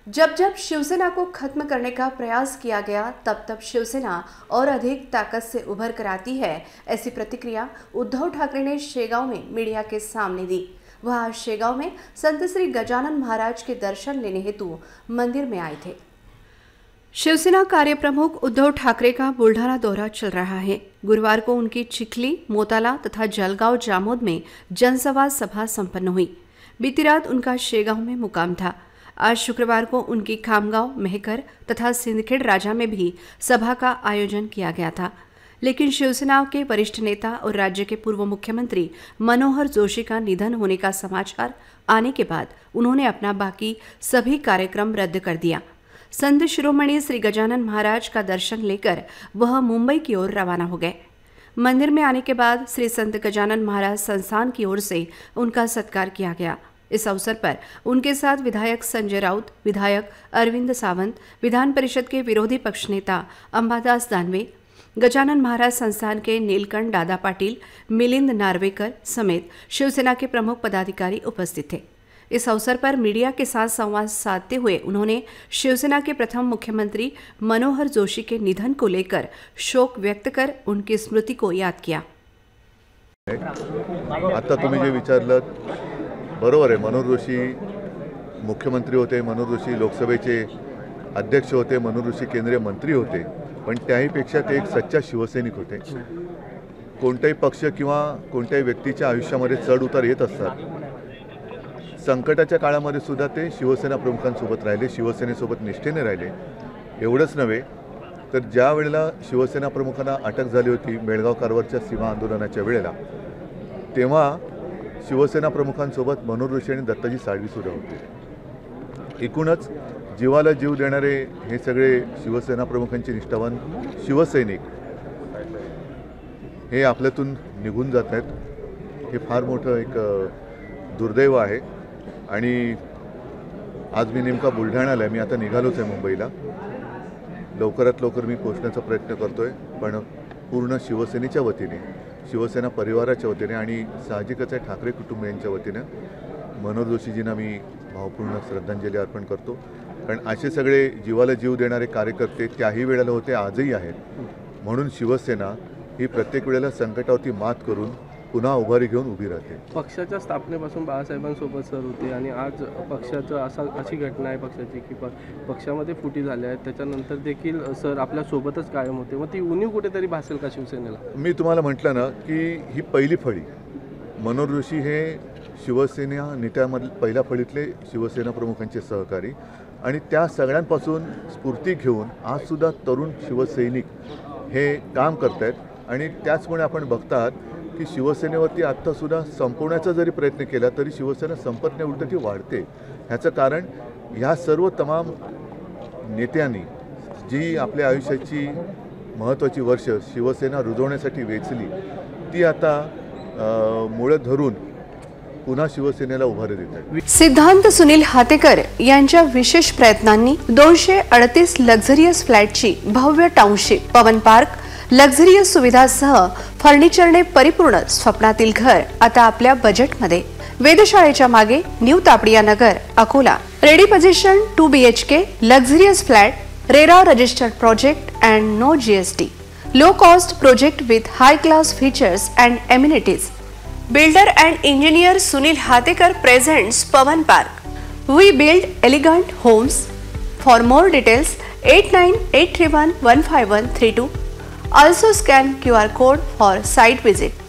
जब जब शिवसेना को खत्म करने का प्रयास किया गया तब तब शिवसेना और अधिक ताकत से उभर कर आती है। ऐसी प्रतिक्रिया उद्धव ठाकरे ने शेगांव में मीडिया के सामने दी। वह आज शेगांव में संत श्री गजानन महाराज के दर्शन लेने हेतु मंदिर में आए थे। शिवसेना कार्य प्रमुख उद्धव ठाकरे का बुल्ढाना दौरा चल रहा है। गुरुवार को उनकी चिखली, मोताला तथा जलगांव जामोद में जनसंवाद सभा संपन्न हुई। बीती रात उनका शेगांव में मुकाम था। आज शुक्रवार को उनकी खामगांव, मेहकर तथा सिंदखेड़ राजा में भी सभा का आयोजन किया गया था, लेकिन शिवसेना के वरिष्ठ नेता और राज्य के पूर्व मुख्यमंत्री मनोहर जोशी का निधन होने का समाचार आने के बाद उन्होंने अपना बाकी सभी कार्यक्रम रद्द कर दिया। संत शिरोमणि श्री गजानन महाराज का दर्शन लेकर वह मुंबई की ओर रवाना हो गए। मंदिर में आने के बाद श्री संत गजानन महाराज संस्थान की ओर से उनका सत्कार किया गया। इस अवसर पर उनके साथ विधायक संजय राउत, विधायक अरविंद सावंत, विधान परिषद के विरोधी पक्ष नेता अंबादास दानवे, गजानन महाराज संस्थान के नीलकंठ दादा पाटिल, मिलिंद नार्वेकर समेत शिवसेना के प्रमुख पदाधिकारी उपस्थित थे। इस अवसर पर मीडिया के साथ संवाद साधते हुए उन्होंने शिवसेना के प्रथम मुख्यमंत्री मनोहर जोशी के निधन को लेकर शोक व्यक्त कर उनकी स्मृति को याद किया। आता तुम्ही जे विचारलं बरोबर आहे। मनोहर जोशी मुख्यमंत्री होते, मनोहर जोशी लोकसभेचे अध्यक्ष होते, मनोहर जोशी केंद्रीय मंत्री होते, पण त्याहीपेक्षा ते एक सच्चा शिवसैनिक होते। कोणताही पक्ष किंवा कोणत्याही व्यक्तीच्या आयुष्यामध्ये चढ उतार येत असतात। संकटाच्या काळामध्ये सुद्धा ते शिवसेना प्रमुखांसोबत राहिले, शिवसेनेसोबत निष्ठेने राहिले। एवढंच नव्हे तर ज्या वेळेला शिवसेना प्रमुखांना अटक झाली होती बेळगाव कारवारच्या सीमा आंदोलनाच्या वेळेला, तेव्हा शिवसेना प्रमुखांसोबत मनोहर जोशी आणि दत्ताजी साळवी सुद्धा होते। एकूणच जीवाला जीव देणारे हे सगळे शिवसेना प्रमुखांचे निष्ठावान शिवसैनिक हे आपल्यातून निघून जात आहेत। हे फार मोठं एक दुर्दैव आहे। आणि आज मी नेमका बुलढाण्याला आहे। मी आता निघालोच आहे मुंबईला। लवकरात लवकर मी पोहोचण्याचा प्रयत्न करतोय, पण पूर्ण शिवसेनेच्या वतीने, शिवसेना परिवाराच्या वतीने आणि साहजिकच आहे ठाकरे कुटुंबियांच्या वतीने मनोहर जोशीजींना मी भावपूर्ण श्रद्धांजली अर्पण करतो। कारण असे सगळे जीवाला जीव देणारे कार्यकर्ते त्याही वेळेला होते, आजही आहेत। म्हणून शिवसेना ही प्रत्येक वेळेला संकटावरती मात करून पुन्हा उभारी घेऊन उभी राहते। पक्षाच्या स्थापनेपासून बाळासाहेबांसोबत सर होते आणि आज पक्षाचं अशी घटना आहे पक्षाची की पक्षामध्ये फुटी झाल्या आहेत, त्याच्यानंतर देखील सर आपल्या सोबतच कायम होते। मग ती उणीव कुठेतरी भासेल का शिवसेनेला? मी तुम्हाला म्हटलं ना की ही पहिली फळी, मनोहर जोशी हे शिवसेना नेत्यामधील पहिल्या फळीतले शिवसेना प्रमुखांचे सहकारी आणि त्या सगळ्यांपासून स्फूर्ती घेऊन आज सुद्धा तरुण शिवसैनिक हे काम करत आहेत। आणि त्याचमुळे आपण बघतात की शिवसेनेवरती आत्तासुद्धा संपवण्याचा जरी प्रयत्न केला तरी शिवसेना संपत नाही, उलट ती वाढते। ह्याचं कारण ह्या सर्व तमाम नेत्यांनी जी आपल्या आयुष्याची महत्त्वाची वर्ष शिवसेना रुजवण्यासाठी वेचली ती आता मुळे धरून पुन्हा शिवसेनेला उभारी देत आहेत। सिद्धांत सुनील हातेकर यांच्या विशेष प्रयत्नांनी 238 लक्झरियस फ्लॅटची भव्य टाउनशिप पवन पार्क लक्झरियस सुविधासह फर्निचरने परिपूर्ण स्वप्नातील घर आता आपल्या बजेटमध्ये। वेधशाळेच्या मागे new Tapadia Nagar, Akola. Ready position 2 BHK luxurious flat, RERA registered project and no GST। Low cost project with high class features and amenities. Builder and engineer Sunil Hatekar presents Pavan Park. We build elegant homes. For more details, 8983115132. Also scan QR code for site visit.